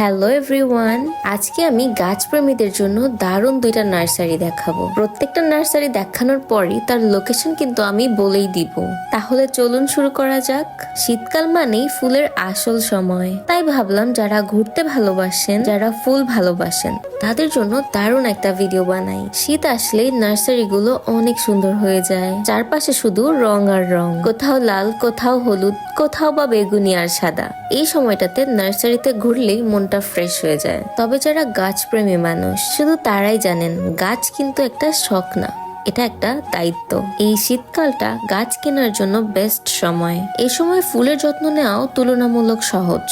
Hello everyone, আজকে আমি গাছপ্রেমীদের জন্য দারুণ দুইটা নার্সারি দেখাবো। প্রত্যেকটা নার্সারি দেখানোর পরই তার লোকেশন কিন্তু আমি বলেই দিব। তাহলে চলুন শুরু করা যাক। শীতকাল মানেই ফুলের আসল সময়, তাই ভাবলাম যারা ঘুরতে ভালোবাসেন, যারা ফুল ভালোবাসেন তাদের জন্য দারুণ একটা ভিডিও বানাই। শীত আসলেই নার্সারিগুলো অনেক সুন্দর হয়ে যায়, চারপাশে শুধু রং আর রং, কোথাও লাল, কোথাও হলুদ, কোথাও বা বেগুনি আর সাদা। এই সময়টাতে নার্সারিতে ঘুরলেই মনটা ফ্রেশ হয়ে যায়। তবে যারা গাছপ্রেমী মানুষ শুধু তারাই জানেন গাছ কিন্তু একটা শখ না, এটা একটা দায়িত্ব। এই শীতকালটা গাছ কেনার জন্য বেস্ট সময়। এই সময় ফুলের যত্ন নেওয়াও তুলনামূলক সহজ।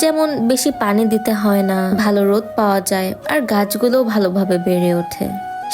যেমন বেশি পানি দিতে হয় না, ভালো রোদ পাওয়া যায় আর গাছগুলোও ভালোভাবে বেড়ে ওঠে।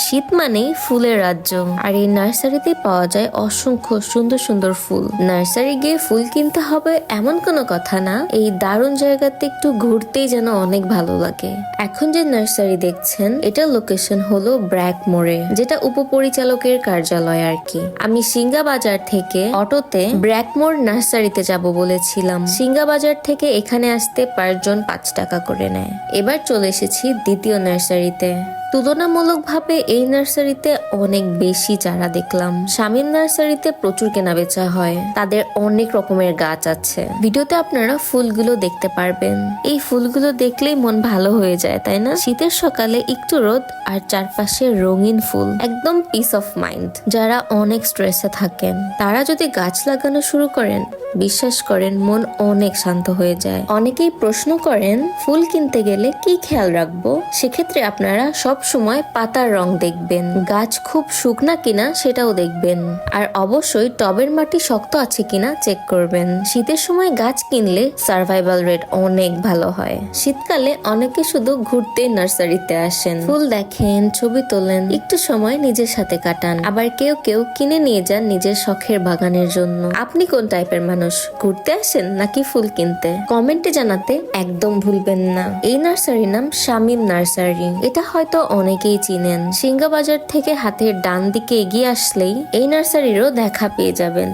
শীত মানেই ফুলের রাজ্য, আর এই নার্সারিতে পাওয়া যায় অসংখ্য সুন্দর সুন্দর ফুল। নার্সারি গিয়ে ফুল কিনতে হবে এমন কোনো কথা না, এই দারুণ জায়গাতে একটু ঘুরতেই যেন অনেক ভালো লাগে। এখন যে নার্সারি দেখছেন এটার লোকেশন হলো ব্র্যাকমোরে, যেটা উপপরিচালকের কার্যালয় আর কি। আমি সিঙ্গা বাজার থেকে অটোতে ব্র্যাকমোর নার্সারিতে যাব বলেছিলাম। সিঙ্গা বাজার থেকে এখানে আসতে পার জন 5 টাকা করে নেয়। এবার চলে এসেছি দ্বিতীয় নার্সারিতে। তুলনামূলকভাবে এই নার্সারিতে অনেক বেশি চারা দেখলাম। স্বামীর নার্সারিতে প্রচুর কেনা বেচা হয়, তাদের অনেক রকমের গাছ আছে। ভিডিওতে আপনারা ফুলগুলো দেখতে পারবেন। এই ফুলগুলো দেখলেই মন ভালো হয়ে যায়, তাই না? শীতের সকালে একটু রোদ আর চারপাশে রঙিন ফুল, একদম পিস অফ মাইন্ড। যারা অনেক স্ট্রেসে থাকেন তারা যদি গাছ লাগানো শুরু করেন, বিশ্বাস করেন মন অনেক শান্ত হয়ে যায়। অনেকেই প্রশ্ন করেন ফুল কিনতে গেলে কি খেয়াল রাখবো। সেক্ষেত্রে আপনারা সব সময় পাতার রং দেখবেন, গাছ খুব শুকনা কিনা সেটাও দেখবেন, আর অবশ্যই টবের মাটি শক্ত আছে কিনা চেক করবেন। শীতের সময় গাছ কিনলে সার্ভাইভাল রেট অনেক ভালো হয়। শীতকালে অনেকে শুধু ঘুরতে নার্সারিতে আসেন, ফুল দেখেন, ছবি তোলেন, একটু সময় নিজের সাথে কাটান। আবার কেউ কেউ কিনে নিয়ে যান নিজের শখের বাগানের জন্য। আপনি কোন টাইপের মানুষ, ঘুরতে আসেন নাকি ফুল কিনতে? কমেন্টে জানাতে একদম ভুলবেন না। এই নার্সারির নাম শামীম নার্সারি। এটা হয়তো অনেকেই চিনেন। সিঙ্গা বাজার থেকে হাতের ডান দিকে এগিয়ে আসলেই এই নার্সারিরও দেখা পেয়ে যাবেন।